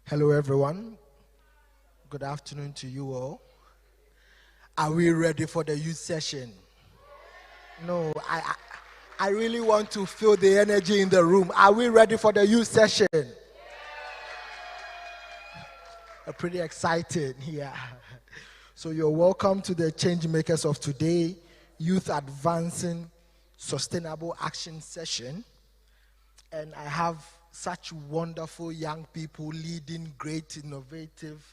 Hello, everyone. Good afternoon to you all. Are we ready for the youth session? No, I really want to feel the energy in the room. Are we ready for the youth session? I'm pretty excited here. So you're welcome to the Changemakers of today, Youth Advancing Sustainable Action Session. And I have such wonderful young people leading great innovative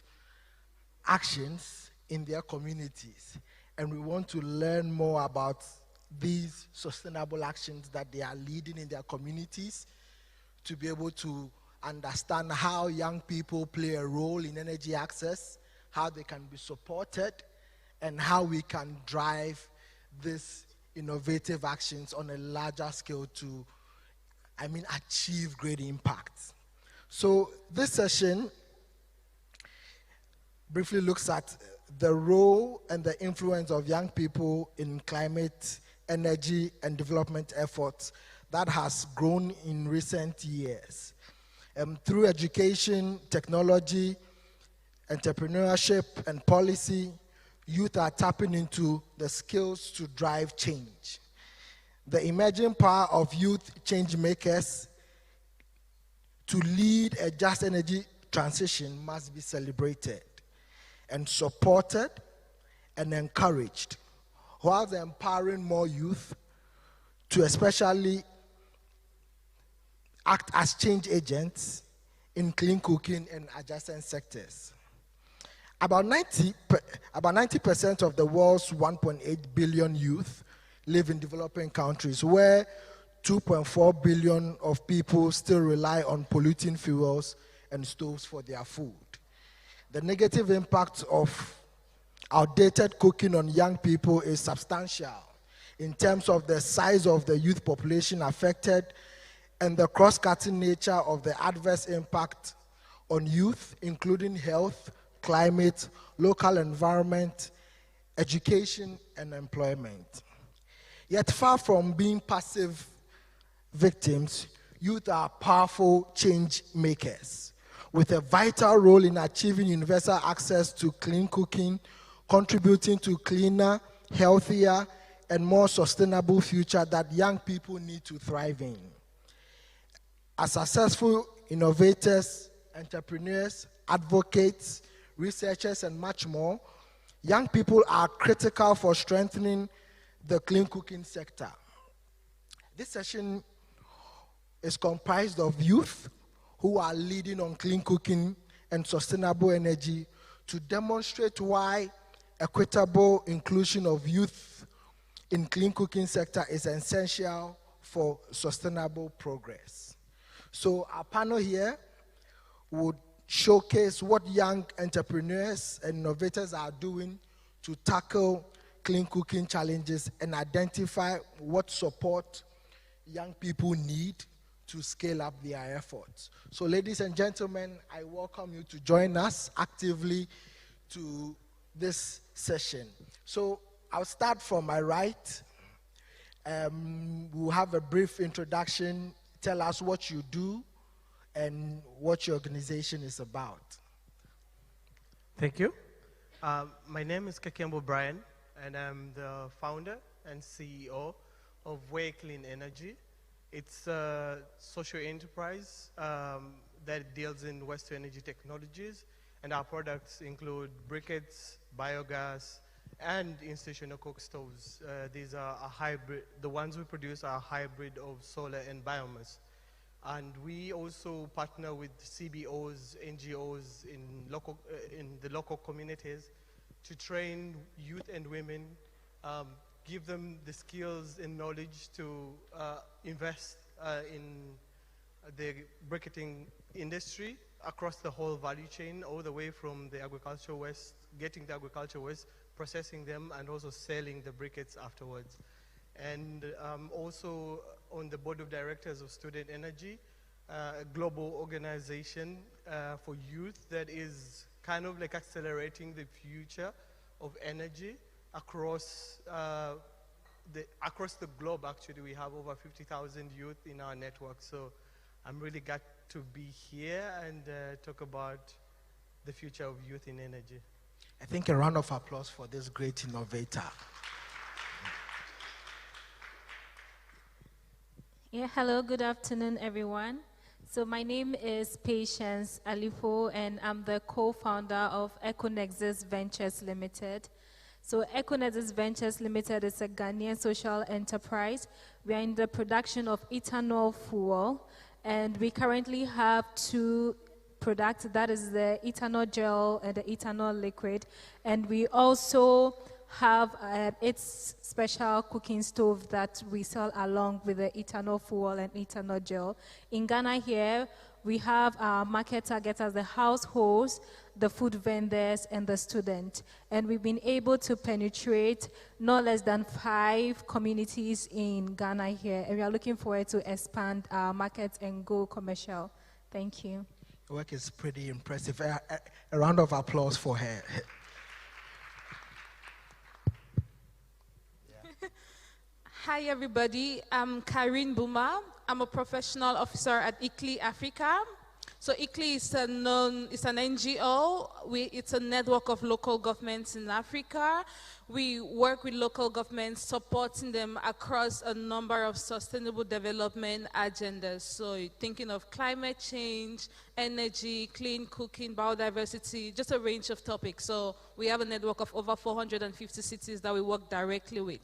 actions in their communities. And we want to learn more about these sustainable actions that they are leading in their communities to be able to understand how young people play a role in energy access, how they can be supported, and how we can drive these innovative actions on a larger scale to, achieve great impact. So this session briefly looks at the role and the influence of young people in climate, energy, and development efforts that has grown in recent years. Through education, technology, entrepreneurship, and policy, youth are tapping into the skills to drive change. The emerging power of youth change makers to lead a just energy transition must be celebrated and supported and encouraged, while empowering more youth to especially act as change agents in clean cooking and adjacent sectors. About 90% of the world's 1.8 billion youth live in developing countries where 2.4 billion of people still rely on polluting fuels and stoves for their food. The negative impact of outdated cooking on young people is substantial in terms of the size of the youth population affected and the cross-cutting nature of the adverse impact on youth, including health, climate, local environment, education, and employment. Yet far from being passive victims, youth are powerful change makers with a vital role in achieving universal access to clean cooking, contributing to cleaner, healthier, and more sustainable future that young people need to thrive in. As successful innovators, entrepreneurs, advocates, researchers, and much more, young people are critical for strengthening the clean cooking sector. This session is comprised of youth who are leading on clean cooking and sustainable energy to demonstrate why equitable inclusion of youth in clean cooking sector is essential for sustainable progress. So our panel here would showcase what young entrepreneurs and innovators are doing to tackle clean cooking challenges and identify what support young people need to scale up their efforts. So ladies and gentlemen, I welcome you to join us actively to this session. So I'll start from my right. We'll have a brief introduction, tell us what you do and what your organization is about. Thank you. My name is Kakembo Brian, and I'm the founder and CEO of Way Clean Energy. It's a social enterprise that deals in waste to energy technologies, and our products include briquettes, biogas, and institutional coke stoves. These are a hybrid. The ones we produce are a hybrid of solar and biomass. And we also partner with CBOs, NGOs in the local communities to train youth and women, give them the skills and knowledge to invest in the briquetting industry across the whole value chain, all the way from the agricultural waste, getting the agricultural waste, processing them, and also selling the briquettes afterwards. And also on the board of directors of Student Energy, a global organization for youth that is kind of like accelerating the future of energy across the globe. Actually, we have over 50,000 youth in our network. So I'm really to be here and talk about the future of youth in energy. I think a round of applause for this great innovator. Yeah, hello, good afternoon, everyone. So my name is Patience Alifo, and I'm the co-founder of EcoNexus Ventures Limited. So EcoNexus Ventures Limited is a Ghanaian social enterprise. We are in the production of ethanol fuel, and we currently have two products, that is the ethanol gel and the ethanol liquid. And we also have its special cooking stove that we sell along with the ethanol fuel and ethanol gel. In Ghana here, we have our market targets as the households, the food vendors, and the student. And we've been able to penetrate no less than 5 communities in Ghana here. And we are looking forward to expand our market and go commercial. Thank you. The work is pretty impressive. A round of applause for her. Hi everybody, I'm Karine Buma. I'm a professional officer at ICLI Africa. So ICLI is it's an NGO. It's a network of local governments in Africa. We work with local governments, supporting them across a number of sustainable development agendas. So thinking of climate change, energy, clean cooking, biodiversity, just a range of topics. So we have a network of over 450 cities that we work directly with.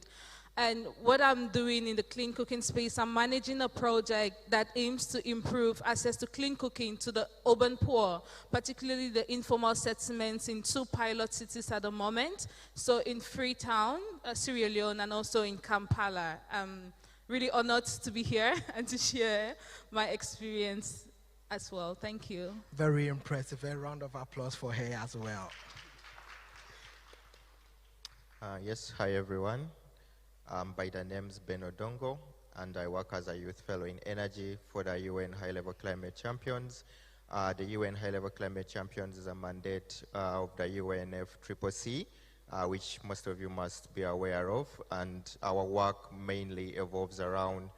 And what I'm doing in the clean cooking space, I'm managing a project that aims to improve access to clean cooking to the urban poor, particularly the informal settlements in 2 pilot cities at the moment. So in Freetown, Sierra Leone, and also in Kampala. I'm really honored to be here and to share my experience as well. Thank you. Very impressive. A round of applause for her as well. Yes, hi everyone. By the name's Ben Odongo, and I work as a youth fellow in energy for the UN High-Level Climate Champions. The UN High-Level Climate Champions is a mandate of the UNFCCC, which most of you must be aware of, and our work mainly evolves around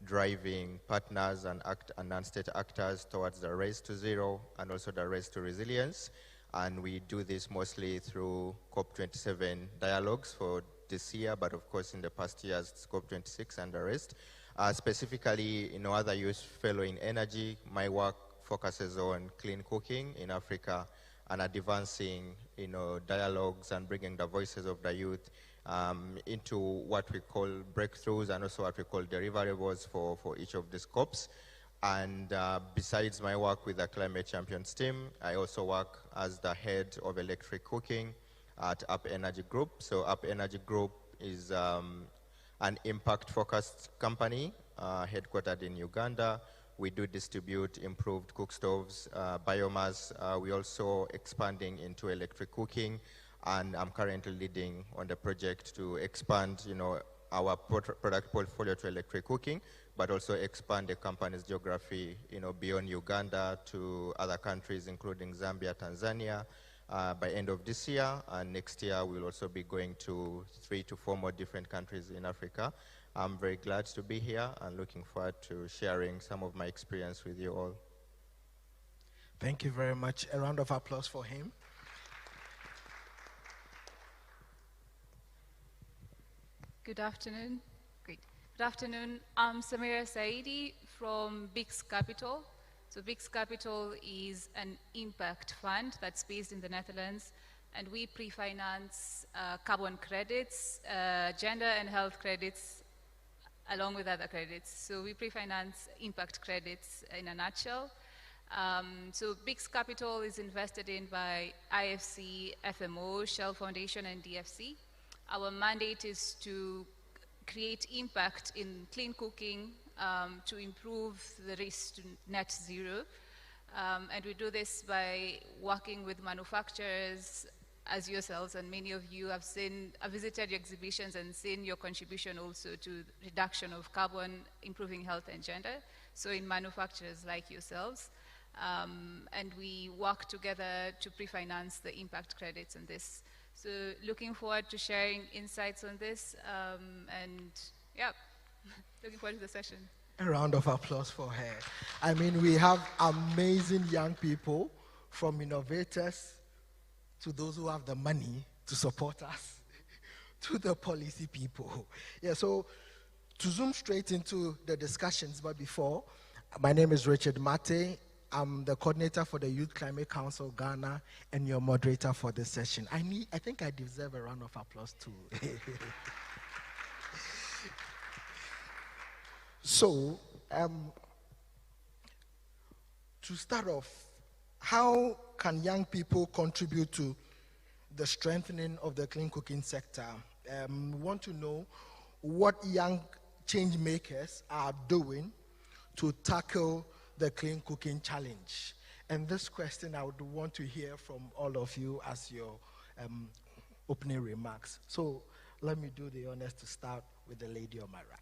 driving partners and non-state actors towards the race to zero and also the race to resilience. And we do this mostly through COP27 dialogues for this year, but of course in the past years, it's COP26 and the rest. Specifically, other youth fellow in energy, my work focuses on clean cooking in Africa and advancing, dialogues and bringing the voices of the youth into what we call breakthroughs and also what we call deliverables for each of these COPs. And besides my work with the Climate Champions team, I also work as the head of electric cooking at Up Energy Group. So Up Energy Group is an impact-focused company headquartered in Uganda. We do distribute improved cook stoves, biomass. We also expanding into electric cooking, and I'm currently leading on the project to expand, our product portfolio to electric cooking, but also expand the company's geography, beyond Uganda to other countries, including Zambia, Tanzania, by end of this year. And next year, we'll also be going to 3 to 4 more different countries in Africa. I'm very glad to be here and looking forward to sharing some of my experience with you all. Thank you very much. A round of applause for him. Good afternoon. Great. Good afternoon. I'm Samira Saidi from BIX Capital. So BIX Capital is an impact fund that's based in the Netherlands, and we pre-finance carbon credits, gender and health credits, along with other credits. So we pre-finance impact credits in a nutshell. So BIX Capital is invested in by IFC, FMO, Shell Foundation, and DFC. Our mandate is to create impact in clean cooking to improve the race to net zero. And we do this by working with manufacturers as yourselves, and many of you have visited your exhibitions and seen your contribution also to reduction of carbon, improving health and gender. So in manufacturers like yourselves. And we work together to pre-finance the impact credits on this. So looking forward to sharing insights on this, and yeah, looking forward to the session. A round of applause for her. I mean, we have amazing young people, from innovators to those who have the money to support us, to the policy people. Yeah, so to zoom straight into the discussions, but before, my name is Richard Mate. I'm the coordinator for the Youth Climate Council Ghana and your moderator for this session. I think I deserve a round of applause too. So, to start off, how can young people contribute to the strengthening of the clean cooking sector? We want to know what young change makers are doing to tackle the clean cooking challenge. And this question I would want to hear from all of you as your opening remarks. So let me do the honors to start with the lady on my right.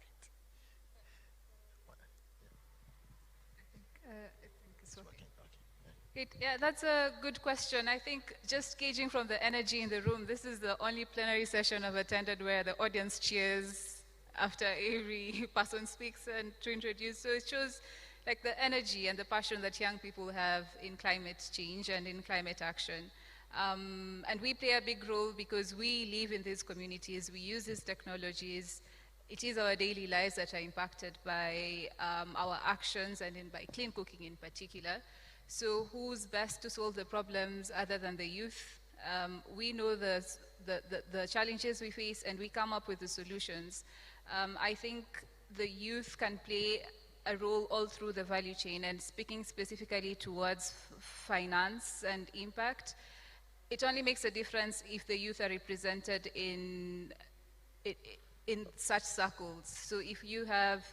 I think it's working. Great. Yeah, that's a good question. I think just gauging from the energy in the room, this is the only plenary session I've attended where the audience cheers after every person speaks and to introduce. So it shows like the energy and the passion that young people have in climate change and in climate action. And we play a big role because we live in these communities, we use these technologies. It is our daily lives that are impacted by our actions and by clean cooking in particular. So who's best to solve the problems other than the youth? We know the challenges we face and we come up with the solutions. I think the youth can play a role all through the value chain, and speaking specifically towards finance and impact, it only makes a difference if the youth are represented in such circles. So if you have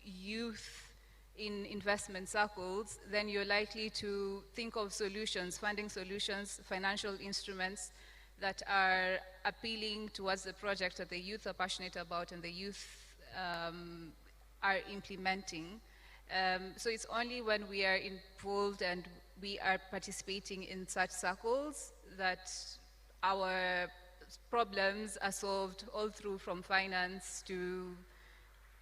youth in investment circles, then you're likely to think of solutions, funding solutions, financial instruments that are appealing towards the project that the youth are passionate about and the youth are implementing. So it's only when we are involved and we are participating in such circles that our problems are solved all through, from finance to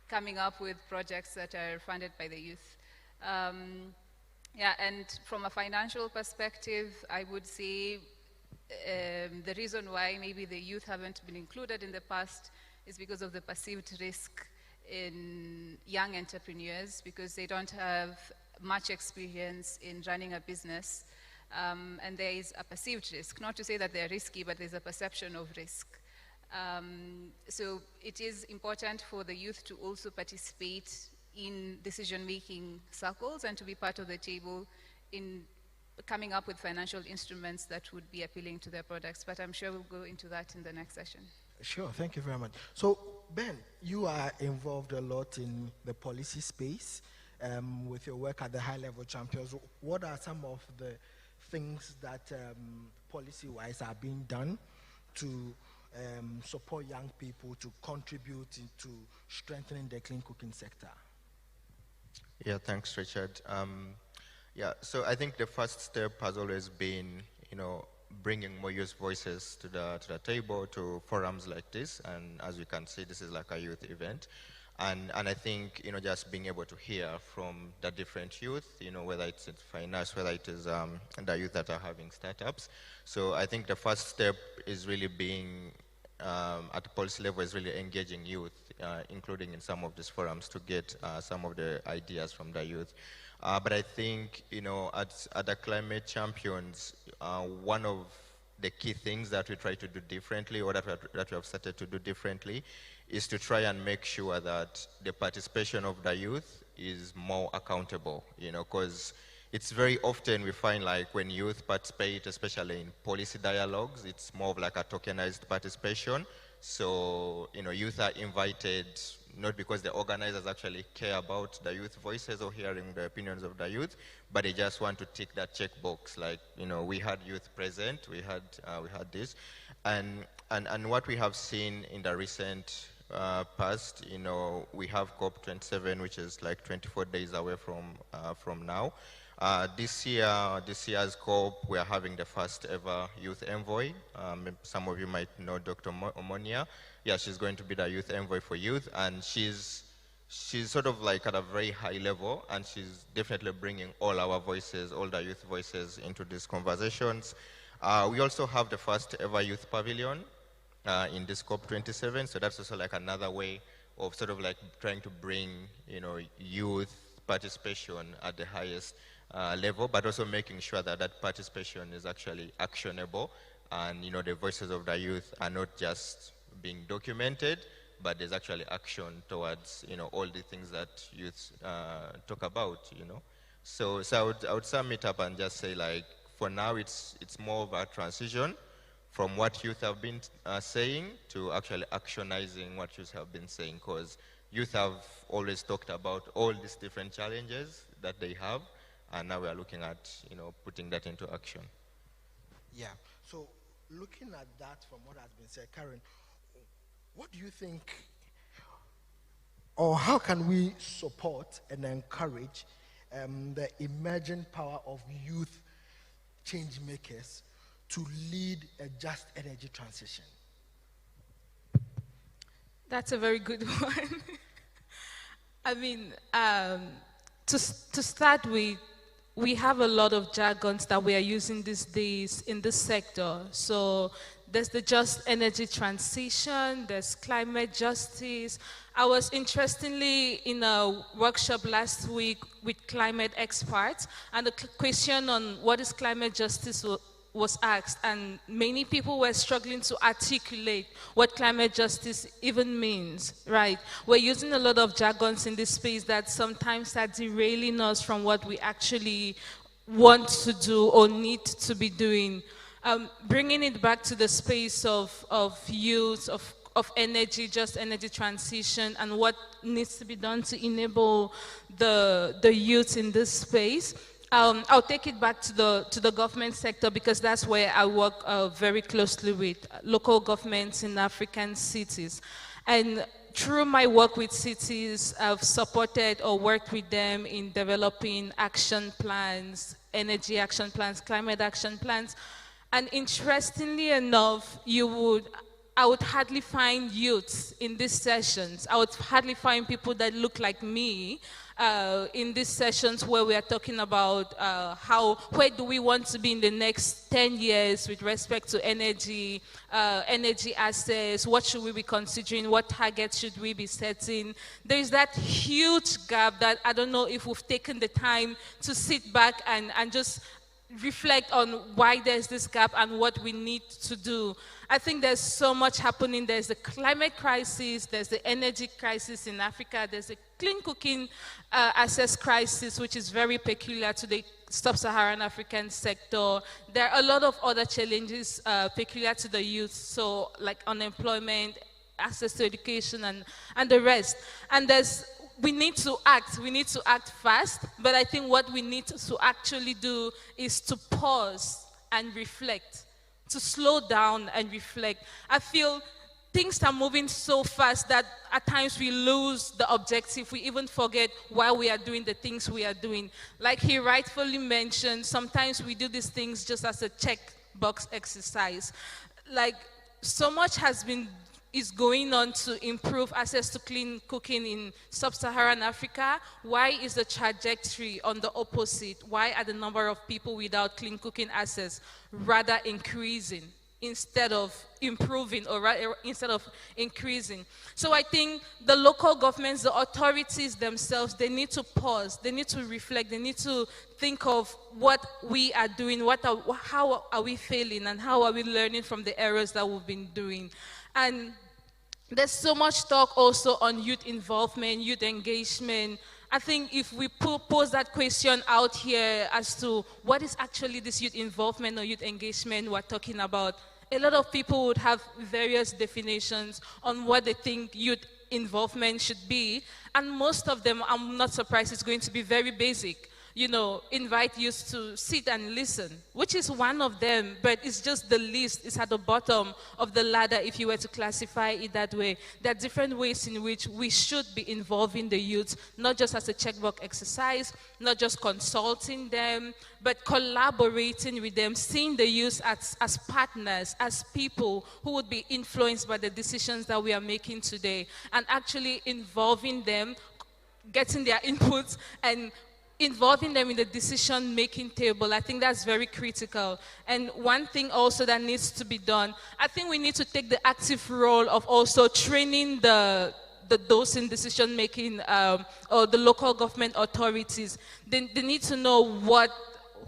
coming up with projects that are funded by the youth. Yeah, and from a financial perspective, I would say the reason why maybe the youth haven't been included in the past is because of the perceived risk in young entrepreneurs, because they don't have much experience in running a business. And there is a perceived risk, not to say that they're risky, but there's a perception of risk. So it is important for the youth to also participate in decision-making circles and to be part of the table in coming up with financial instruments that would be appealing to their products. But I'm sure we'll go into that in the next session. Sure, thank you very much. So, Ben, you are involved a lot in the policy space with your work at the high-level champions. What are some of the things that policy-wise are being done to support young people to contribute into strengthening the clean cooking sector? Yeah, thanks, Richard. Yeah, so I think the first step has always been, bringing more youth voices to the table, to forums like this. And as you can see, this is like a youth event. And I think, just being able to hear from the different youth, whether it's in finance, whether it is the youth that are having startups. So I think the first step is really being, at the policy level, is really engaging youth, including in some of these forums to get some of the ideas from the youth. But I think, at the Climate Champions, one of the key things that we try to do differently, or that we have started to do differently, is to try and make sure that the participation of the youth is more accountable, because it's very often we find like when youth participate, especially in policy dialogues, it's more of like a tokenized participation. So, youth are invited not because the organizers actually care about the youth voices or hearing the opinions of the youth, but they just want to tick that checkbox, like, we had youth present, we had this. And what we have seen in the recent past, we have COP27, which is like 24 days away from now. This year's COP, we are having the first ever youth envoy. Some of you might know Dr. Omonia. Yeah, she's going to be the youth envoy for youth, and she's she's sort of like at a very high level, and she's definitely bringing all our voices, all the youth voices into these conversations. We also have the first ever youth pavilion in this COP27, so that's also like another way of sort of like trying to bring, you know, youth participation at the highest level, but also making sure that that participation is actually actionable, and, you know, the voices of the youth are not just being documented, but there's actually action towards, you know, all the things that youth talk about, you know. So I would sum it up and just say, like, for now it's more of a transition from what youth have been saying to actually actionizing what youth have been saying, because youth have always talked about all these different challenges that they have, and now we are looking at, you know, putting that into action. Yeah. So looking at that from what has been said, Karen, what do you think, or how can we support and encourage the emerging power of youth change makers to lead a just energy transition? That's a very good one. I mean, to start with, we have a lot of jargons that we are using these days in this sector. So there's the just energy transition, there's climate justice. I was interestingly in a workshop last week with climate experts, and the question on what is climate justice was asked, and many people were struggling to articulate what climate justice even means, right? We're using a lot of jargons in this space that sometimes are derailing us from what we actually want to do or need to be doing. Bringing it back to the space of youth, of energy, just energy transition, and what needs to be done to enable the youth in this space. I'll take it back to the government sector, because that's where I work very closely with local governments in African cities. And through my work with cities, I've supported or worked with them in developing action plans, energy action plans, climate action plans. And interestingly enough, I would hardly find youths in these sessions. I would hardly find people that look like me in these sessions where we are talking about where do we want to be in the next 10 years with respect to energy, energy access, what should we be considering, what targets should we be setting. There is that huge gap that I don't know if we've taken the time to sit back and just reflect on why there's this gap and what we need to do. I think there's so much happening. There's the climate crisis, there's the energy crisis in Africa, there's the clean cooking access crisis, which is very peculiar to the sub-Saharan African sector. There are a lot of other challenges peculiar to the youth, so like unemployment, access to education, and the rest. And we need to act fast, but I think what we need to actually do is to pause and reflect, to slow down and reflect. I feel things are moving so fast that at times we lose the objective. We even forget why we are doing the things we are doing. Like he rightfully mentioned, sometimes we do these things just as a checkbox exercise. Like so much is going on to improve access to clean cooking in sub-Saharan Africa. Why is the trajectory on the opposite? Why are the number of people without clean cooking access rather increasing instead of improving, or instead of increasing? So I think the local governments, the authorities themselves, they need to pause, they need to reflect, they need to think of what we are doing, how are we failing, and how are we learning from the errors that we've been doing. And there's so much talk also on youth involvement, youth engagement. I think if we pose that question out here as to what is actually this youth involvement or youth engagement we're talking about, a lot of people would have various definitions on what they think youth involvement should be. And most of them, I'm not surprised, it's going to be very basic. You know, invite youth to sit and listen, which is one of them, but it's just the least. It's at the bottom of the ladder if you were to classify it that way. There are different ways in which we should be involving the youth, not just as a checkbox exercise, not just consulting them, but collaborating with them, seeing the youth as partners, as people who would be influenced by the decisions that we are making today, and actually involving them, getting their inputs and involving them in the decision-making table. I think that's very critical. And one thing also that needs to be done, I think we need to take the active role of also training those in decision-making or the local government authorities. They need to know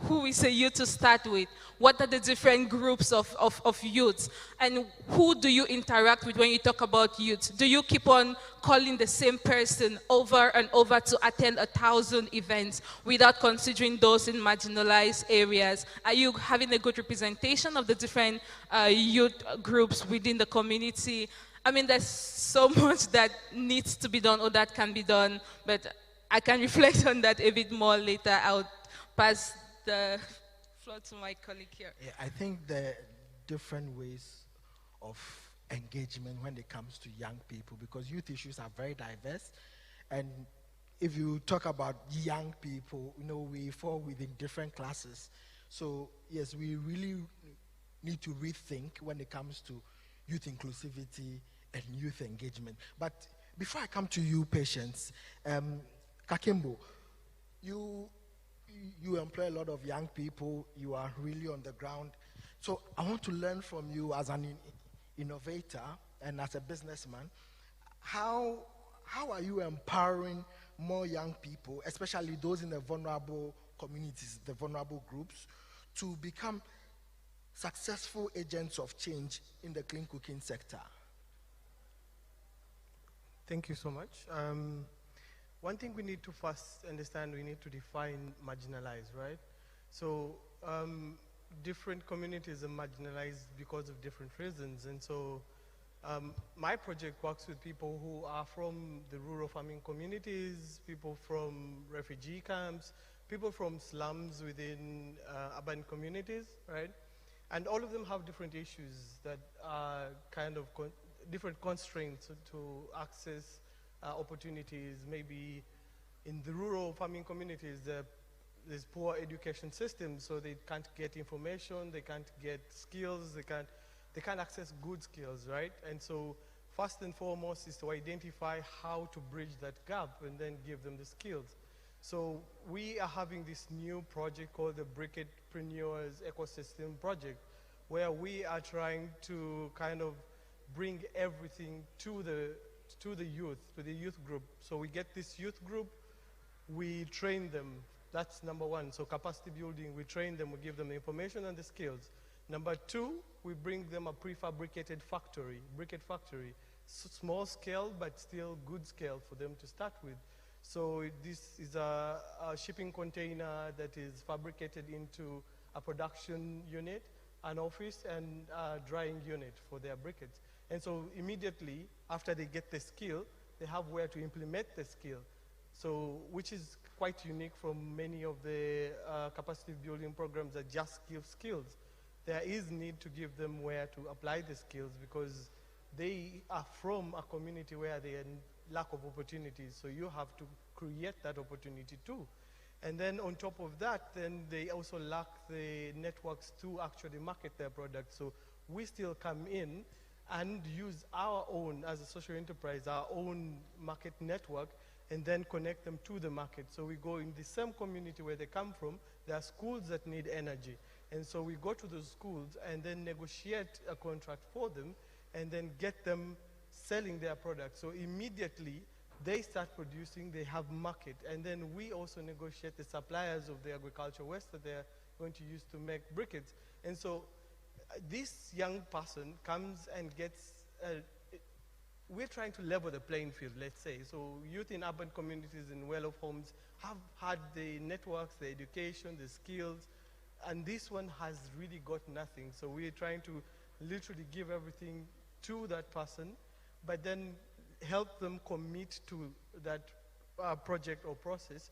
who is a youth to start with, what are the different groups of youths, and who do you interact with when you talk about youth? Do you keep on calling the same person over and over to attend 1,000 events without considering those in marginalized areas? Are you having a good representation of the different youth groups within the community? I mean, there's so much that needs to be done or that can be done, but I can reflect on that a bit more later. I'll pass the floor to my colleague here. Yeah, I think there are different ways of engagement when it comes to young people, because youth issues are very diverse. And if you talk about young people, we fall within different classes. So yes, we really need to rethink when it comes to youth inclusivity and youth engagement. But before I come to you, Patience, Kakimbo, you employ a lot of young people. You are really on the ground. So I want to learn from you as an innovator and as a businessman. How are you empowering more young people, especially those in the vulnerable communities, the vulnerable groups, to become successful agents of change in the clean cooking sector? Thank you so much. One thing we need to first understand, we need to define marginalized, right? So different communities are marginalized because of different reasons. And so my project works with people who are from the rural farming communities, people from refugee camps, people from slums within urban communities, right? And all of them have different issues that are kind of different constraints to access opportunities. Maybe in the rural farming communities, there's poor education systems, so they can't get information, they can't get skills, they can't access good skills, right? And so first and foremost is to identify how to bridge that gap and then give them the skills. So we are having this new project called the Briquettepreneurs Ecosystem Project, where we are trying to kind of bring everything to the youth group. So we get this youth group, we train them. That's number one. So capacity building, we train them, we give them the information and the skills. Number two, we bring them a prefabricated factory, briquette factory. Small scale, but still good scale for them to start with. So this is a shipping container that is fabricated into a production unit, an office, and a drying unit for their briquettes. And so immediately after they get the skill, they have where to implement the skill. So, which is quite unique from many of the capacity building programs that just give skills. There is need to give them where to apply the skills, because they are from a community where they are in lack of opportunities. So you have to create that opportunity too. And then on top of that, then they also lack the networks to actually market their products. So we still come in and use our own, as a social enterprise, our own market network, and then connect them to the market. So we go in the same community where they come from. There are schools that need energy. And so we go to those schools and then negotiate a contract for them and then get them selling their products. So immediately they start producing, they have market. And then we also negotiate the suppliers of the agricultural waste that they're going to use to make briquettes. And so this young person comes and gets, we're trying to level the playing field, let's say. So youth in urban communities in well-off homes have had the networks, the education, the skills, and this one has really got nothing. So we're trying to literally give everything to that person, but then help them commit to that project or process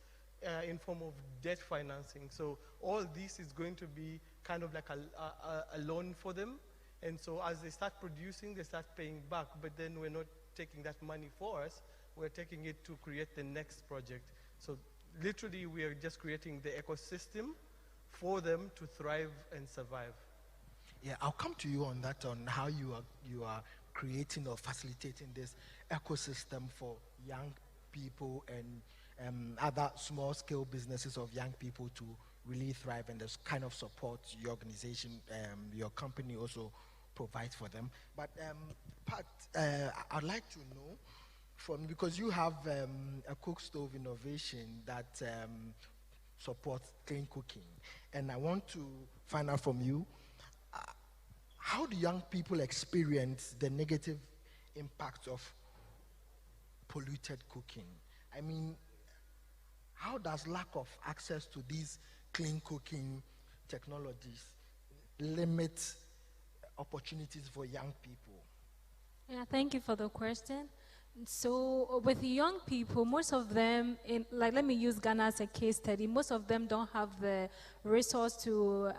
in form of debt financing. So all this is going to be kind of like a loan for them. And so as they start producing, they start paying back, but then we're not taking that money for us, we're taking it to create the next project. So literally we are just creating the ecosystem for them to thrive and survive. Yeah, I'll come to you on that, on how you are creating or facilitating this ecosystem for young people and other small-scale businesses of young people to really thrive, and this kind of support your organization, your company also provides for them. But Pat, I'd like to know because you have a cook stove innovation that supports clean cooking, and I want to find out from you, how do young people experience the negative impact of polluted cooking? I mean, how does lack of access to these clean cooking technologies limit opportunities for young people? Yeah, thank you for the question. So with young people, most of them, let me use Ghana as a case study, most of them don't have the resource to,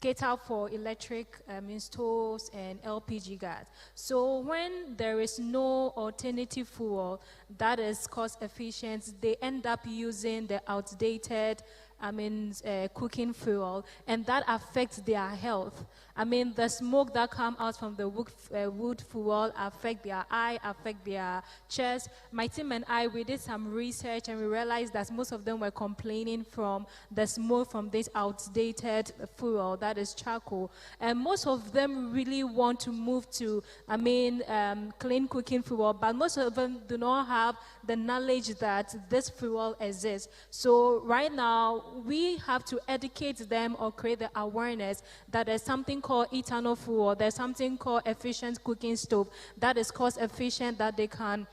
cater for electric stoves and LPG gas. So when there is no alternative fuel that is cost efficient, they end up using the outdated cooking fuel, and that affects their health. The smoke that comes out from the wood fuel affect their eye, affect their chest. My team and I, we did some research and we realized that most of them were complaining from the smoke from this outdated fuel, that is charcoal. And most of them really want to move to, clean cooking fuel, but most of them do not have the knowledge that this fuel exists. So right now, we have to educate them or create the awareness that there's something called ethanol fuel, there's something called efficient cooking stove that is cost efficient that they can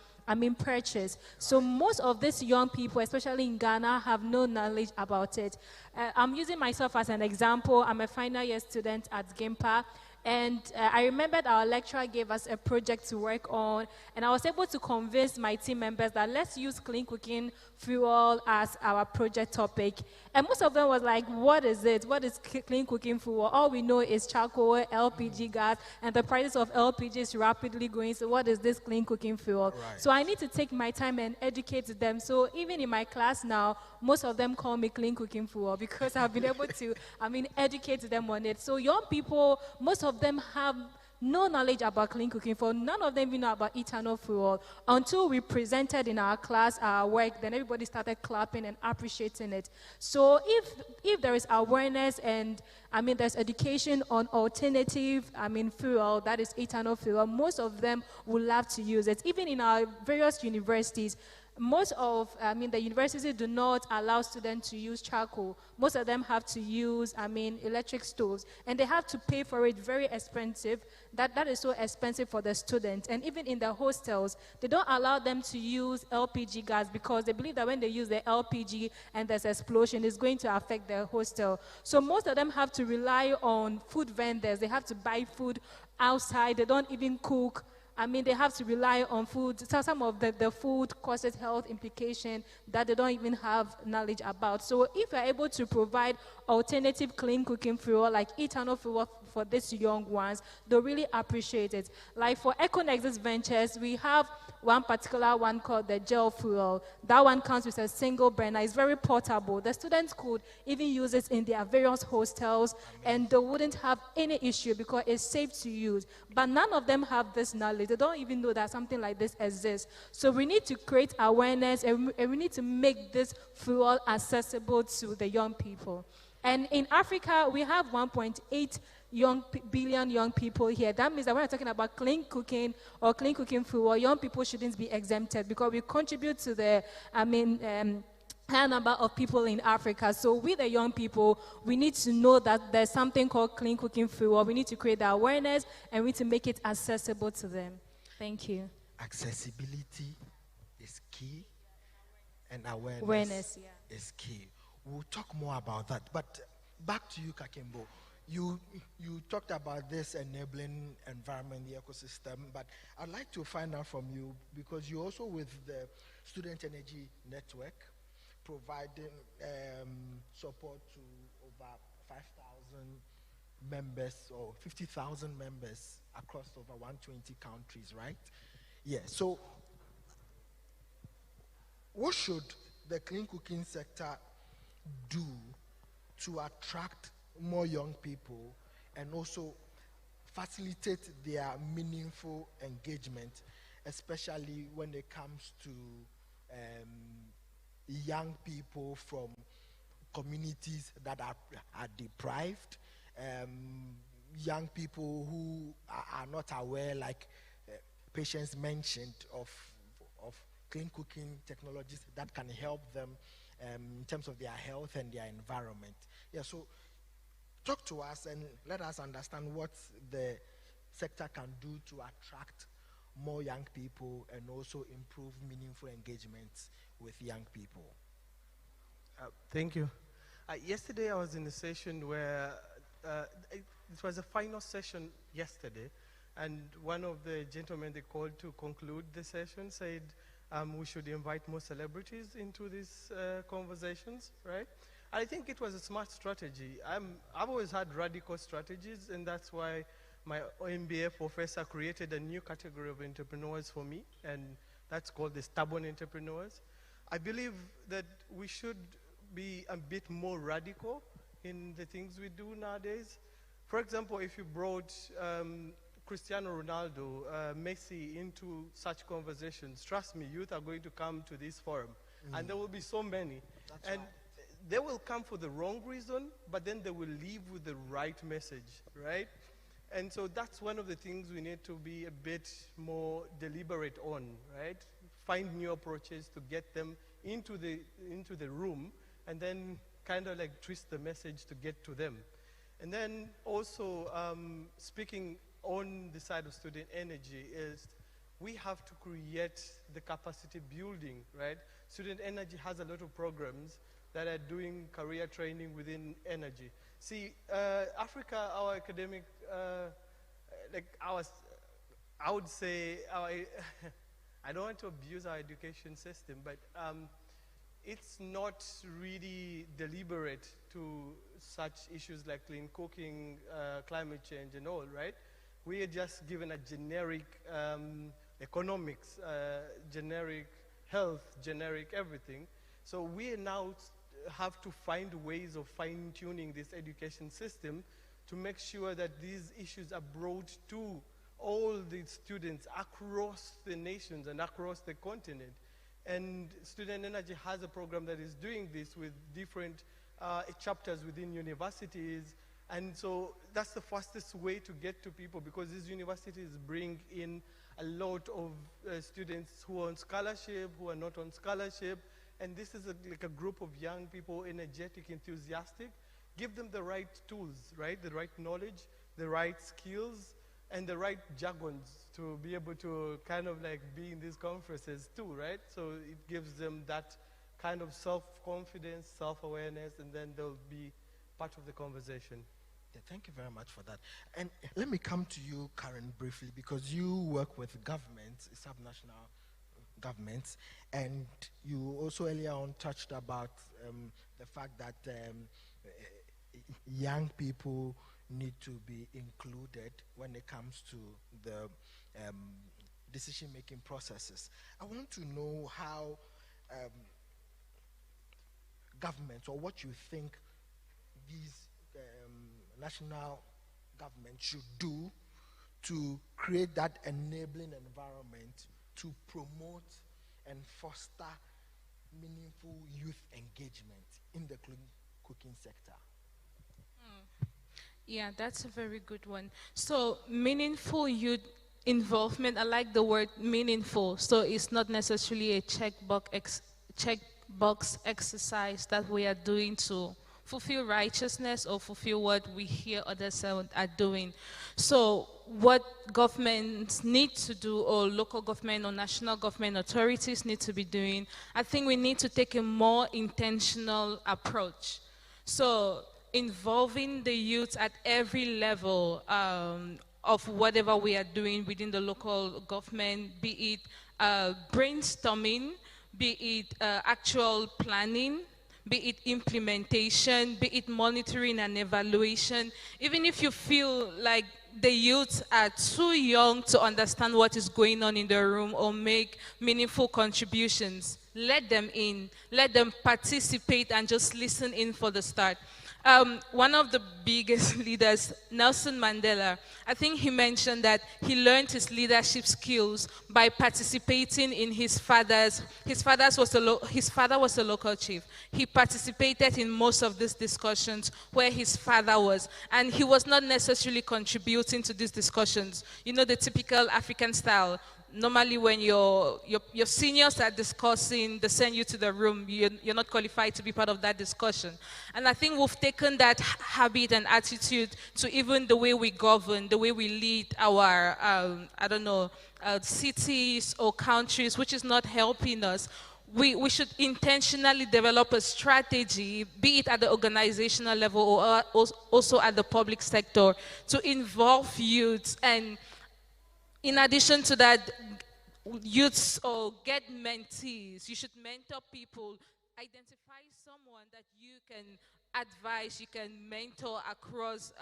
purchase. So most of these young people, especially in Ghana, have no knowledge about it. I'm using myself as an example. I'm a final year student at GIMPA. And I remembered our lecturer gave us a project to work on, and I was able to convince my team members that let's use clean cooking fuel as our project topic. And most of them was like, what is it? What is clean cooking fuel? All we know is charcoal, LPG gas, and the prices of LPG is rapidly going, so what is this clean cooking fuel? Right. So I need to take my time and educate them. So even in my class now, most of them call me clean cooking fuel because I've been able to, educate them on it. So young people, most of them have no knowledge about clean cooking fuel. None of them even know about ethanol fuel. Until we presented in our class our work, then everybody started clapping and appreciating it. So if there is awareness and there's education on alternative fuel, that is ethanol fuel, most of them will love to use it. Even in our various universities, most of the universities do not allow students to use charcoal. Most of them have to use electric stoves, and they have to pay for it very expensive. That is so expensive for the students. And even in the hostels, they don't allow them to use LPG gas because they believe that when they use the LPG and there's explosion, it's going to affect their hostel. So most of them have to rely on food vendors. They have to buy food outside. They don't even cook. They have to rely on food. So some of the food causes health implications that they don't even have knowledge about. So if you're able to provide alternative clean cooking fuel, like ethanol fuel for these young ones, they'll really appreciate it. Like for EcoNexus Ventures, we have one particular one called the gel fuel. That one comes with a single burner. It's very portable. The students could even use it in their various hostels, and they wouldn't have any issue because it's safe to use. But none of them have this knowledge. They don't even know that something like this exists. So we need to create awareness, and we need to make this fuel accessible to the young people. And in Africa, we have 1.8 billion young people here. That means that when we're talking about clean cooking or clean cooking fuel, young people shouldn't be exempted because we contribute to the, high number of people in Africa. So with the young people, we need to know that there's something called clean cooking fuel. We need to create the awareness, and we need to make it accessible to them. Thank you. Accessibility is key, and awareness is key. We'll talk more about that. But back to you, Kakembo. You talked about this enabling environment, the ecosystem, but I'd like to find out from you, because you're also with the Student Energy Network, providing support to over 5,000 members or 50,000 members across over 120 countries, right? Yeah, so what should the clean cooking sector do to attract more young people and also facilitate their meaningful engagement? especially when it comes to young people from communities that are deprived, young people who are not aware, like Patience mentioned, of clean cooking technologies that can help them in terms of their health and their environment. Yeah, so talk to us and let us understand what the sector can do to attract more young people and also improve meaningful engagements with young people. Thank you. Yesterday I was in a session where it was a final session yesterday, and one of the gentlemen they called to conclude the session said we should invite more celebrities into these conversations, right? I think it was a smart strategy. I've always had radical strategies, and that's why my MBA professor created a new category of entrepreneurs for me, and that's called the stubborn entrepreneurs. I believe that we should be a bit more radical in the things we do nowadays. For example, if you brought Cristiano Ronaldo, Messi into such conversations, trust me, youth are going to come to this forum, and there will be so many. That's and right. they will come for the wrong reason, but then they will leave with the right message, right? And so that's one of the things we need to be a bit more deliberate on, right? Find new approaches to get them into the room, and then kind of like twist the message to get to them. And then also speaking on the side of student energy is we have to create the capacity building, right? Student energy has a lot of programs that are doing career training within energy. See, Africa, our academic, I would say, I don't want to abuse our education system, but it's not really deliberate to such issues like clean cooking, climate change and all, right? We are just given a generic economics, generic health, generic everything. So we now have to find ways of fine-tuning this education system to make sure that these issues are brought to all the students across the nations and across the continent. And Student Energy has a program that is doing this with different chapters within universities. And so that's the fastest way to get to people, because these universities bring in a lot of students who are on scholarship, who are not on scholarship. And this is like a group of young people, energetic, enthusiastic. Give them the right tools, right? The right knowledge, the right skills, and the right jargons to be able to kind of like be in these conferences too, right? So it gives them that kind of self-confidence, self-awareness, and then they'll be part of the conversation. Yeah, thank you very much for that. And let me come to you, Karen, briefly, because you work with governments, subnational governments, and you also earlier on touched about the fact that young people need to be included when it comes to the decision-making processes. I want to know how governments, or what you think these national governments should do to create that enabling environment to promote and foster meaningful youth engagement in the clean cooking sector. Yeah, that's a very good one. So meaningful youth involvement, I like the word meaningful. So it's not necessarily a checkbox exercise that we are doing to fulfill righteousness or fulfill what we hear others are doing. So what governments need to do, or local government or national government authorities need to be doing, I think we need to take a more intentional approach. So involving the youth at every level of whatever we are doing within the local government, be it brainstorming, be it actual planning, be it implementation, be it monitoring and evaluation. Even if you feel like the youth are too young to understand what is going on in the room or make meaningful contributions, let them in, let them participate and just listen in for the start. One of the biggest leaders, Nelson Mandela, I think he mentioned that he learned his leadership skills by participating in his father's. His father was a local chief. He participated in most of these discussions where his father was, and he was not necessarily contributing to these discussions. You know, the typical African style. Normally, when your seniors are discussing, they send you to the room, you're not qualified to be part of that discussion. And I think we've taken that habit and attitude to even the way we govern, the way we lead our, I don't know, cities or countries, which is not helping us. We should intentionally develop a strategy, be it at the organizational level or also at the public sector, to involve youth. And in addition to that, youths or get mentees. You should mentor people. Identify someone that you can advise, you can mentor across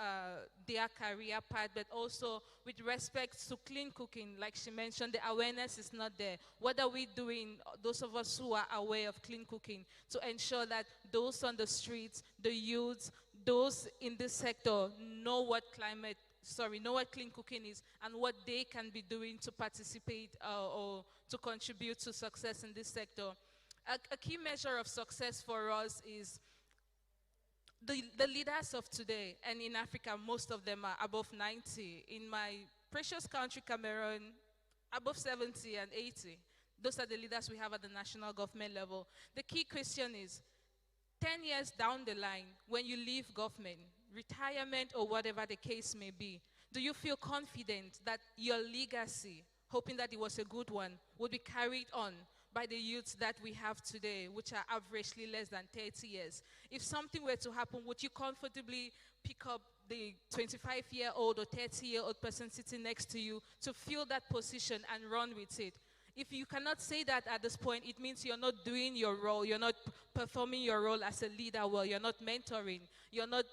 their career path, but also with respect to clean cooking. Like she mentioned, the awareness is not there. What are we doing, those of us who are aware of clean cooking, to ensure that those on the streets, the youths, those in this sector know what know what clean cooking is and what they can be doing to participate or to contribute to success in this sector. A key measure of success for us is the leaders of today, and in Africa, most of them are above 90. In my precious country, Cameroon, above 70 and 80. Those are the leaders we have at the national government level. The key question is, 10 years down the line, when you leave government, retirement or whatever the case may be, do you feel confident that your legacy, hoping that it was a good one, will be carried on by the youths that we have today, which are averagely less than 30 years? If something were to happen, would you comfortably pick up the 25-year-old or 30-year-old person sitting next to you to fill that position and run with it? If you cannot say that at this point, it means you're not doing your role, you're not performing your role as a leader well, you're not mentoring, you're not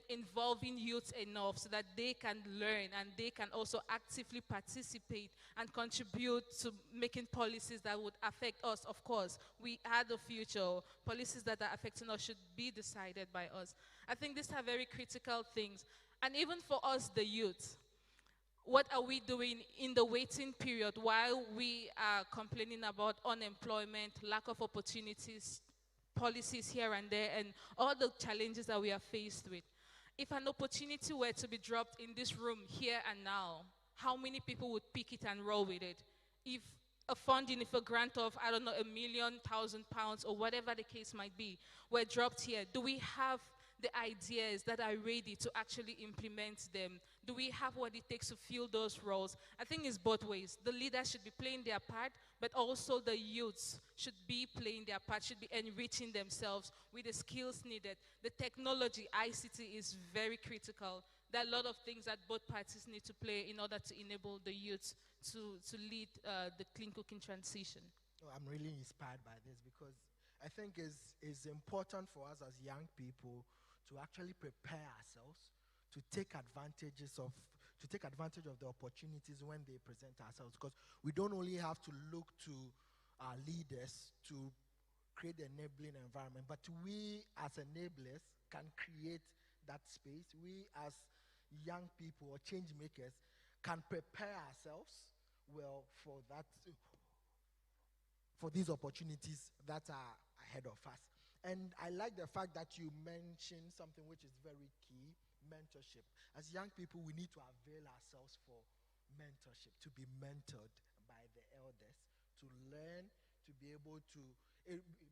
involving youth enough so that they can learn and they can also actively participate and contribute to making policies that would affect us. Of course, we are the future. Policies that are affecting us should be decided by us. I think these are very critical things. And even for us, the youth, what are we doing in the waiting period while we are complaining about unemployment, lack of opportunities, policies here and there, and all the challenges that we are faced with? If an opportunity were to be dropped in this room here and now, how many people would pick it and roll with it? If a funding, if a grant of, I don't know, £1,000,000 or whatever the case might be, were dropped here, do we have the ideas that are ready to actually implement them? Do we have what it takes to fill those roles? I think it's both ways. The leaders should be playing their part, but also the youths should be playing their part, should be enriching themselves with the skills needed. The technology, ICT, is very critical. There are a lot of things that both parties need to play in order to enable the youths to lead the clean cooking transition. Oh, I'm really inspired by this because I think it's important for us as young people to actually prepare ourselves to take advantage of the opportunities when they present ourselves, because we don't only have to look to our leaders to create the enabling environment, but we as enablers can create that space. We as young people or change makers can prepare ourselves well for these opportunities that are ahead of us. And I like the fact that you mentioned something which is very key: mentorship. As young people, we need to avail ourselves for mentorship, to be mentored by the elders, to learn, to be able to,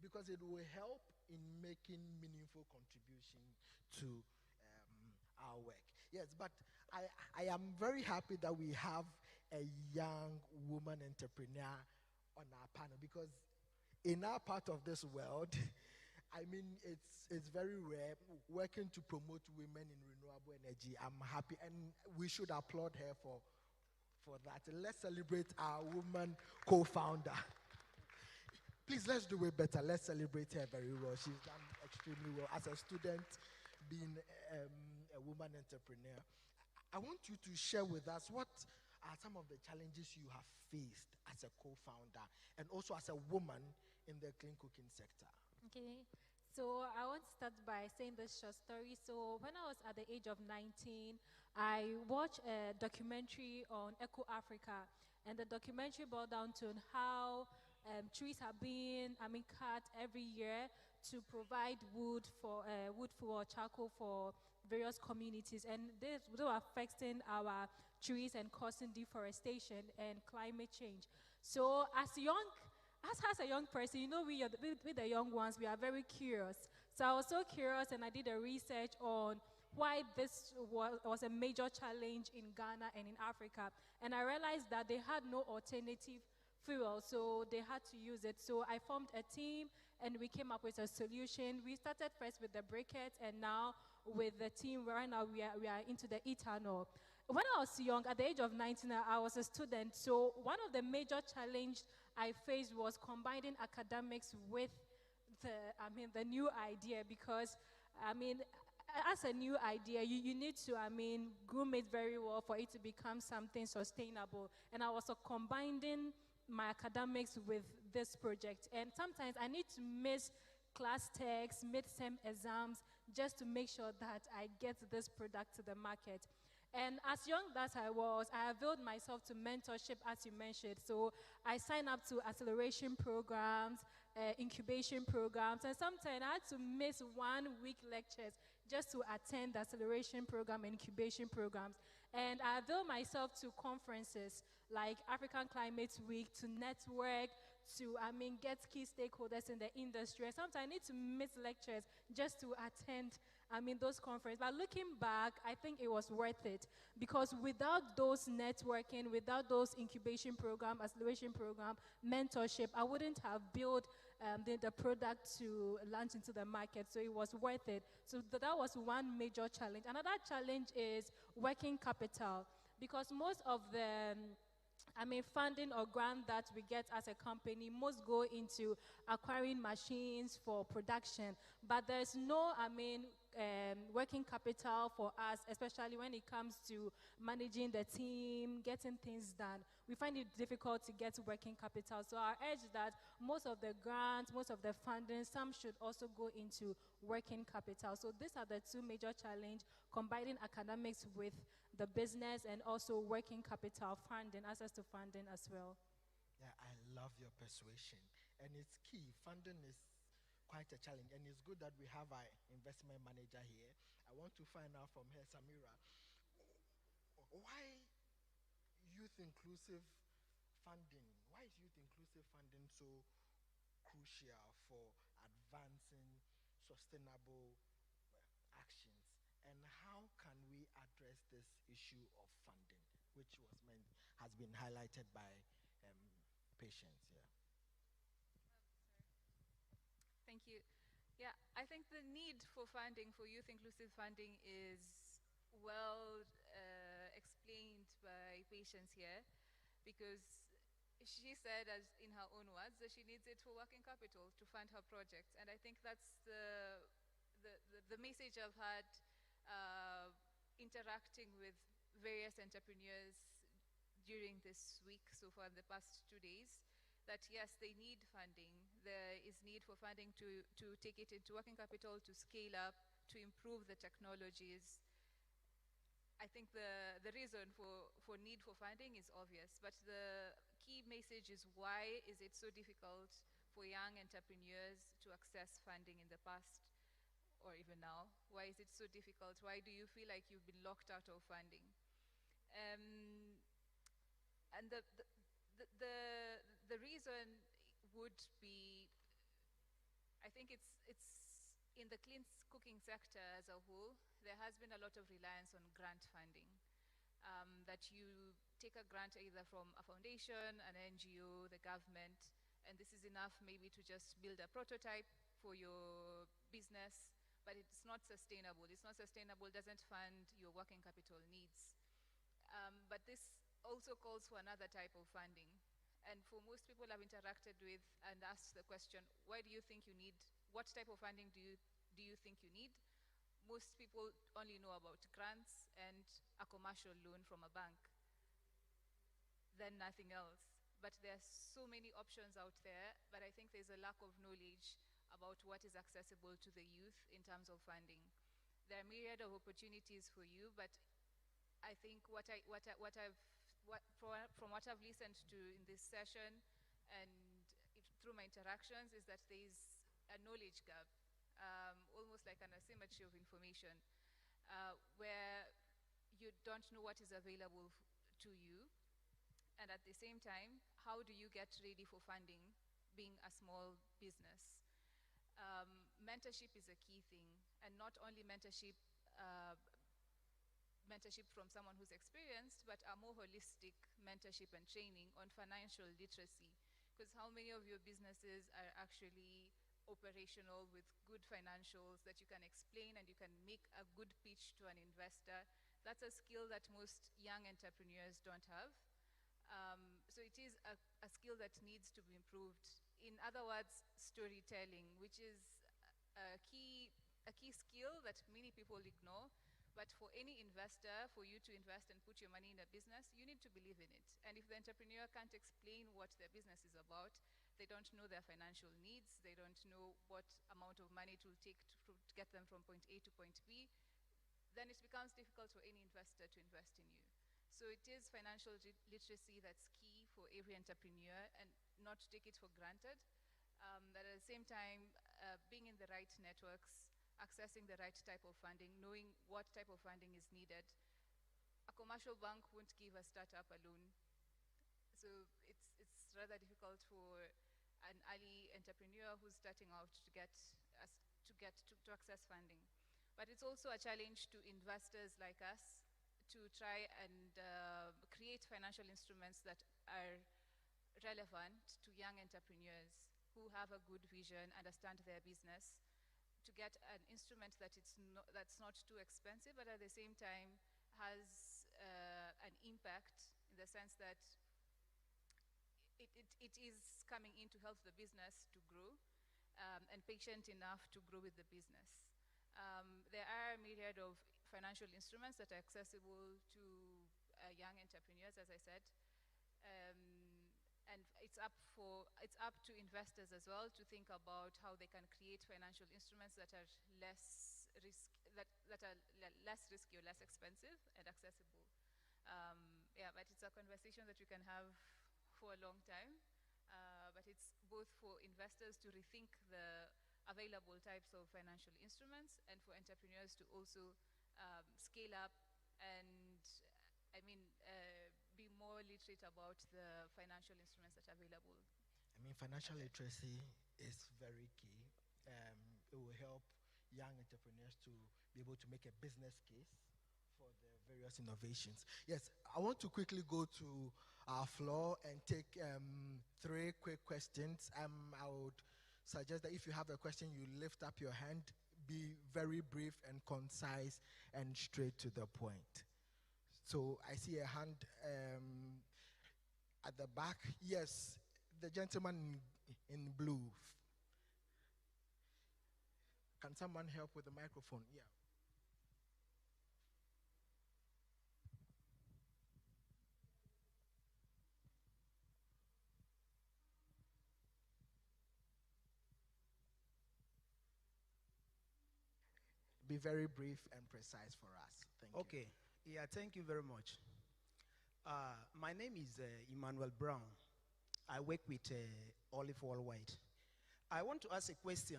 because it will help in making meaningful contribution to our work. Yes, but I am very happy that we have a young woman entrepreneur on our panel, because in our part of this world, I mean, it's very rare working to promote women in renewable energy. I'm happy, and we should applaud her for that. Let's celebrate our woman co-founder. Please, let's do it better. Let's celebrate her very well. She's done extremely well as a student, being a woman entrepreneur. I want you to share with us what are some of the challenges you have faced as a co-founder and also as a woman in the clean cooking sector. Okay, So I want to start by saying this short story. So when I was at the age of 19, I watched a documentary on Eco Africa, and the documentary boiled down to how trees are being, cut every year to provide wood for charcoal for various communities, and they were affecting our trees and causing deforestation and climate change. So as a young person, you know, with the young ones, we are very curious. So I was so curious, and I did a research on why this was a major challenge in Ghana and in Africa. And I realized that they had no alternative fuel, so they had to use it. So I formed a team, and we came up with a solution. We started first with the briquette, and now with the team, right now we are into the ethanol. When I was young, at the age of 19, I was a student. So one of the major challenges I faced was combining academics with the new idea, because, as a new idea, you need to, groom it very well for it to become something sustainable. And I was combining my academics with this project. And sometimes I need to miss class texts, midterm exams, just to make sure that I get this product to the market. And as young as I was, I availed myself to mentorship, as you mentioned. So I signed up to acceleration programs, incubation programs, and sometimes I had to miss 1 week lectures just to attend the acceleration program and incubation programs. And I availed myself to conferences like African Climate Week to network, to get key stakeholders in the industry. And sometimes I need to miss lectures just to attend those conferences. But looking back, I think it was worth it, because without those networking, without those incubation program, acceleration program, mentorship, I wouldn't have built the product to launch into the market. So it was worth it. So that was one major challenge. Another challenge is working capital, because most of the funding or grant that we get as a company must go into acquiring machines for production, but there's no, working capital for us, especially when it comes to managing the team, getting things done. We find it difficult to get working capital. So I urge that most of the grants, most of the funding, some should also go into working capital. So these are the two major challenges: combining academics with the business, and also working capital funding, access to funding as well. Yeah, I love your persuasion. And it's key. Funding is quite a challenge. And it's good that we have our investment manager here. I want to find out from her, Samira, why youth inclusive funding? Why is youth inclusive funding so crucial for advancing sustainable actions? And how can we address this issue of funding, which has been highlighted by Patience? Yeah. Thank you. Yeah, I think the need for funding, for youth inclusive funding, is well explained by Patience here, because she said, as in her own words, that she needs it for working capital to fund her project. And I think that's the message I've had interacting with various entrepreneurs during this week so far, the past 2 days, that yes, they need funding. There is need for funding to take it into working capital, to scale up, to improve the technologies. I think the reason for need for funding is obvious, but the key message is, why is it so difficult for young entrepreneurs to access funding in the past or even now? Why is it so difficult? Why do you feel like you've been locked out of funding? And the reason would be, I think it's in the clean cooking sector as a whole, there has been a lot of reliance on grant funding. That you take a grant either from a foundation, an NGO, the government, and this is enough maybe to just build a prototype for your business, but it's not sustainable. It's not sustainable, doesn't fund your working capital needs. But this also calls for another type of funding. And for most people I've interacted with and asked the question, why do you think you need, what type of funding do you think you need? Most people only know about grants and a commercial loan from a bank, then nothing else. but there are so many options out there, but I think there's a lack of knowledge about what is accessible to the youth in terms of funding. There are myriad of opportunities for you, but I think from what I've listened to in this session and through my interactions is that there's a knowledge gap, almost like an asymmetry of information, where you don't know what is available to you, and at the same time, how do you get ready for funding, being a small business? Mentorship is a key thing, and not only mentorship from someone who's experienced, but a more holistic mentorship and training on financial literacy. Because how many of your businesses are actually operational with good financials that you can explain and you can make a good pitch to an investor? That's a skill that most young entrepreneurs don't have. So it is a skill that needs to be improved. In other words, storytelling, which is a key skill that many people ignore. But for any investor, for you to invest and put your money in a business, you need to believe in it. And if the entrepreneur can't explain what their business is about, they don't know their financial needs, they don't know what amount of money it will take to get them from point A to point B, then it becomes difficult for any investor to invest in you. So it is financial literacy that's key for every entrepreneur, and not to take it for granted. But at the same time, being in the right networks, accessing the right type of funding, knowing what type of funding is needed. A commercial bank won't give a startup a loan. So it's rather difficult for an early entrepreneur who's starting out to access funding. But it's also a challenge to investors like us to try and create financial instruments that are relevant to young entrepreneurs who have a good vision, understand their business, to get an instrument that's not too expensive, but at the same time has an impact in the sense that it is coming in to help the business to grow, and patient enough to grow with the business. There are a myriad of financial instruments that are accessible to young entrepreneurs, as I said. And it's up to investors as well to think about how they can create financial instruments that are less risky or less expensive and accessible. Yeah, but it's a conversation that we can have for a long time. But it's both for investors to rethink the available types of financial instruments, and for entrepreneurs to also scale up and be more literate about the financial instruments that are available. I mean, financial literacy is very key. It will help young entrepreneurs to be able to make a business case for the various innovations. Yes, I want to quickly go to our floor and take 3 quick questions. I would suggest that if you have a question, you lift up your hand, be very brief and concise and straight to the point. So I see a hand at the back. Yes, the gentleman in blue. Can someone help with the microphone? Yeah. Be very brief and precise for us. Thank you. Okay. Yeah, thank you very much. My name is Emmanuel Brown. I work with Olive Worldwide. I want to ask a question.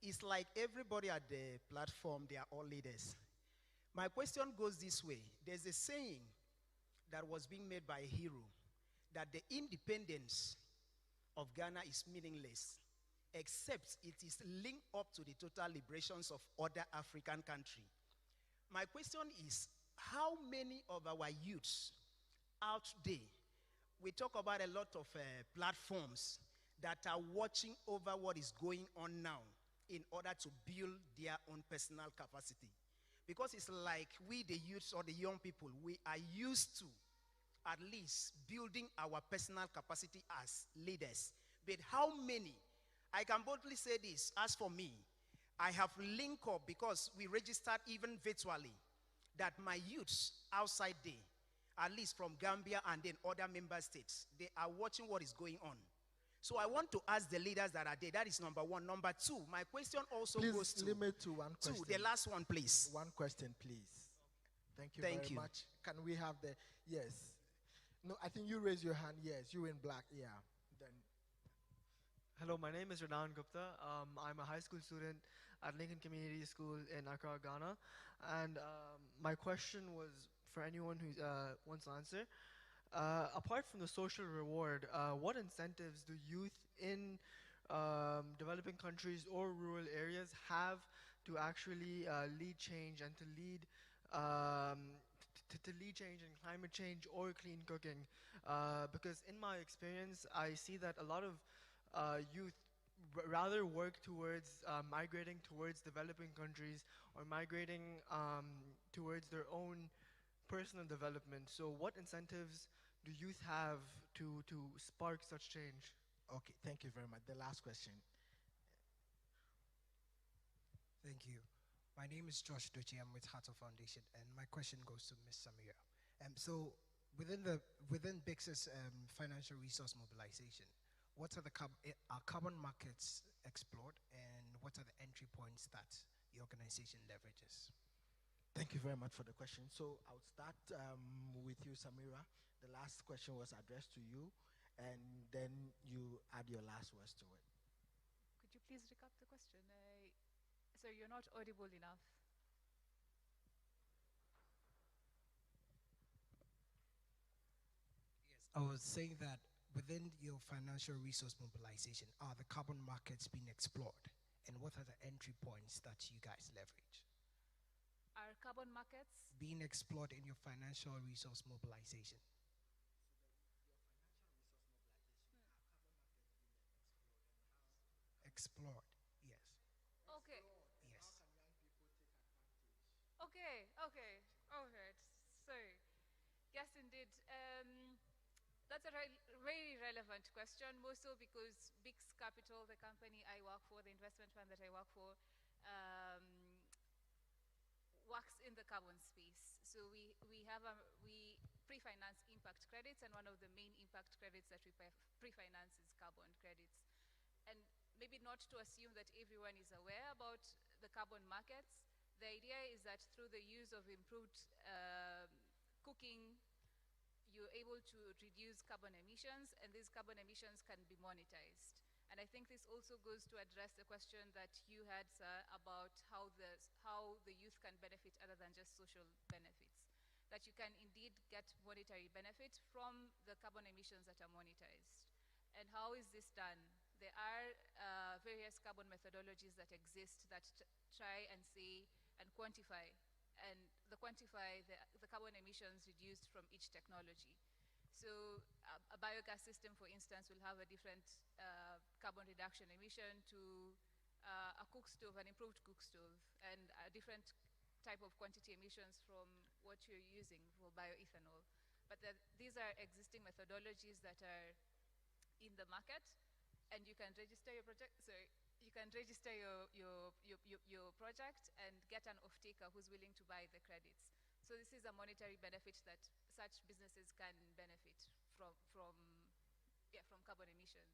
It's like everybody at the platform, they are all leaders. My question goes this way. There's a saying that was being made by a hero that the independence of Ghana is meaningless except it is linked up to the total liberations of other African countries. My question is, how many of our youths out there, we talk about a lot of platforms that are watching over what is going on now in order to build their own personal capacity. Because it's like we, the youths or the young people, we are used to at least building our personal capacity as leaders. But how many? I can boldly say this, as for me, I have linked up because we registered even virtually that my youths outside there at least from Gambia and then other member states. They are watching what is going on. So I want to ask the leaders that are there. That is number one. Number two, my question also goes to limit to one question. the last one, please. One question, please. Thank you Thank very you. much. Can we have the yes? No, I think you raise your hand. Yes, you in black. Yeah. Then. Hello, my name is Radan Gupta. I'm a high school student at Lincoln Community School in Accra, Ghana. And my question was for anyone who wants to answer. Apart from the social reward, what incentives do youth in developing countries or rural areas have to actually lead change and to lead to lead change in climate change or clean cooking? Because in my experience, I see that a lot of youth rather work towards migrating towards developing countries or migrating towards their own personal development. So what incentives do youth have to spark such change? Okay, thank you very much. The last question. Thank you. My name is Josh Ducci. I'm with Hato Foundation, and my question goes to Ms. Samira. So within BICS's financial resource mobilization, what are the carbon markets explored, and what are the entry points that the organization leverages? Thank you very much for the question. So I'll start with you, Samira. The last question was addressed to you, and then you add your last words to it. Could you please recap the question? So you're not audible enough. Yes, I was saying that within your financial resource mobilization, are the carbon markets being explored? And what are the entry points that you guys leverage? Are carbon markets being explored in your financial resource mobilization? Explored, yes. Okay. Yes. Okay, okay, all right. So, yes, indeed. That's a very relevant question, more so because BICS Capital, the company I work for, the investment fund that I work for, works in the carbon space. So we pre-finance impact credits, and one of the main impact credits that we pre-finance is carbon credits. And maybe not to assume that everyone is aware about the carbon markets. The idea is that through the use of improved cooking, you're able to reduce carbon emissions, and these carbon emissions can be monetized. And I think this also goes to address the question that you had, sir, about how the youth can benefit other than just social benefits. That you can indeed get monetary benefit from the carbon emissions that are monetized. And how is this done? There are various carbon methodologies that exist that try and say and quantify the carbon emissions reduced from each technology. So a biogas system, for instance, will have a different carbon reduction emission to a cook stove, an improved cook stove, and a different type of quantity emissions from what you're using for bioethanol. But these are existing methodologies that are in the market, and you can register your project. So you can register your project and get an off-taker who's willing to buy the credits. So this is a monetary benefit that such businesses can benefit from carbon emissions.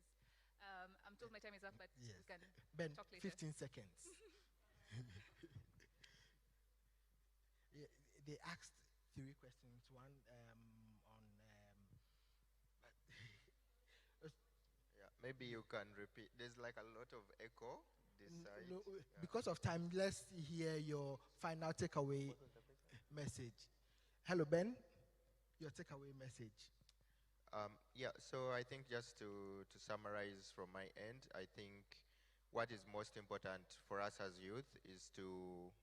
I'm told my time is up, but yes. we can Ben, talk later. 15 seconds. Yeah, they asked 3 questions. One on. Yeah, maybe you can repeat. There's like a lot of echo this side. No, because of time, let's hear your final takeaway message. Hello, Ben. Your takeaway message. Yeah, so I think just to summarize from my end, I think what is most important for us as youth is to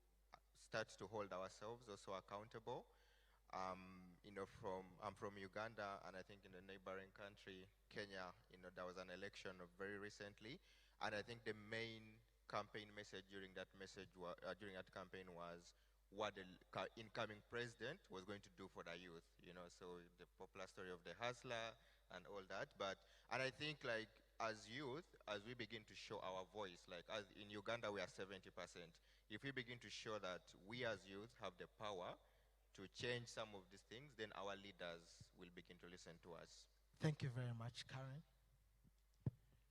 start to hold ourselves also accountable. I'm from Uganda, and I think in the neighboring country, Kenya, there was an election very recently, and I think the main campaign message during that campaign was what the incoming president was going to do for the youth. So the popular story of the hustler and all that. And I think as youth, as we begin to show our voice, as in Uganda we are 70%. If we begin to show that we as youth have the power to change some of these things, then our leaders will begin to listen to us. Thank you very much, Karen.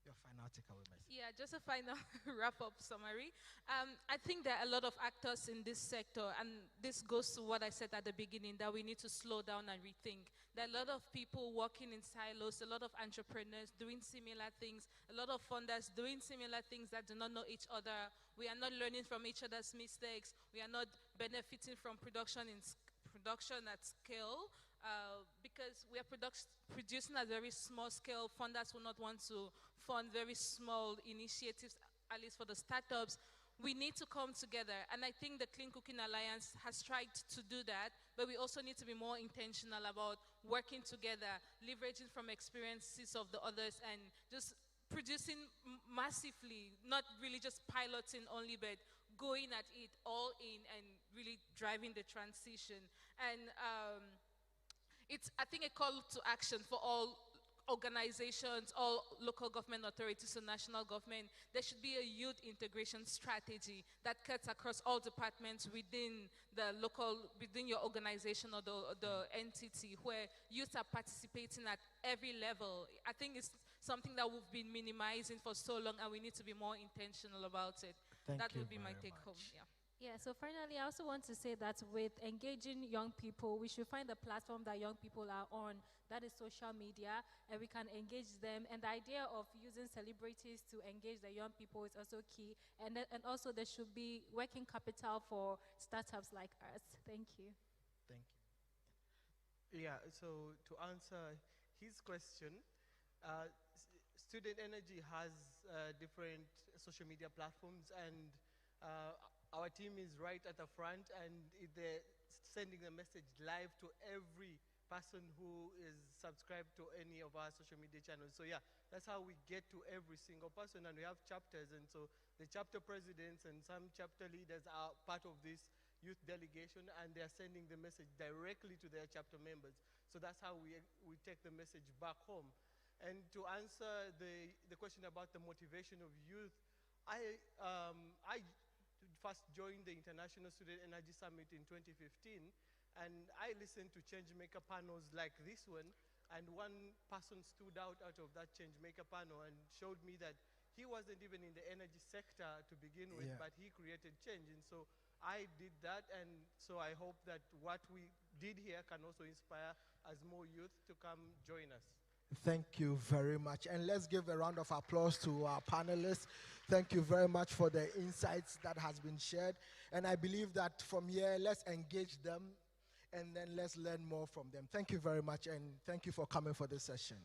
Your final takeaway message. Yeah, just a final wrap-up summary. I think there are a lot of actors in this sector, and this goes to what I said at the beginning, that we need to slow down and rethink. There are a lot of people working in silos, a lot of entrepreneurs doing similar things, a lot of funders doing similar things that do not know each other. We are not learning from each other's mistakes. We are not benefiting from production at scale. Because we are producing at very small scale, funders will not want to fund very small initiatives, at least for the startups. We need to come together, and I think the Clean Cooking Alliance has tried to do that, but we also need to be more intentional about working together, leveraging from experiences of the others, and just producing massively, not really just piloting only, but going at it all in and really driving the transition. And it's, I think, a call to action for all organizations, all local government authorities and national government. There should be a youth integration strategy that cuts across all departments within the local, within your organization or the entity, where youth are participating at every level. I think it's something that we've been minimizing for so long, and we need to be more intentional about it. That would be my take home. Yeah. Yeah, so finally, I also want to say that with engaging young people, we should find a platform that young people are on, that is social media, and we can engage them. And the idea of using celebrities to engage the young people is also key. And also there should be working capital for startups like us. Thank you. Thank you. Yeah, so to answer his question, Student Energy has different social media platforms, and our team is right at the front, and they're sending a message live to every person who is subscribed to any of our social media channels. So yeah, that's how we get to every single person, and we have chapters, and so the chapter presidents and some chapter leaders are part of this youth delegation, and they're sending the message directly to their chapter members. So that's how we take the message back home. And to answer the question about the motivation of youth, I first joined the International Student Energy Summit in 2015, and I listened to changemaker panels like this one, and one person stood out of that changemaker panel and showed me that he wasn't even in the energy sector to begin with, but he created change. And so I did that, and so I hope that what we did here can also inspire as more youth to come join us. Thank you very much. And let's give a round of applause to our panelists. Thank you very much for the insights that has been shared. And I believe that from here, let's engage them and then let's learn more from them. Thank you very much, and thank you for coming for this session.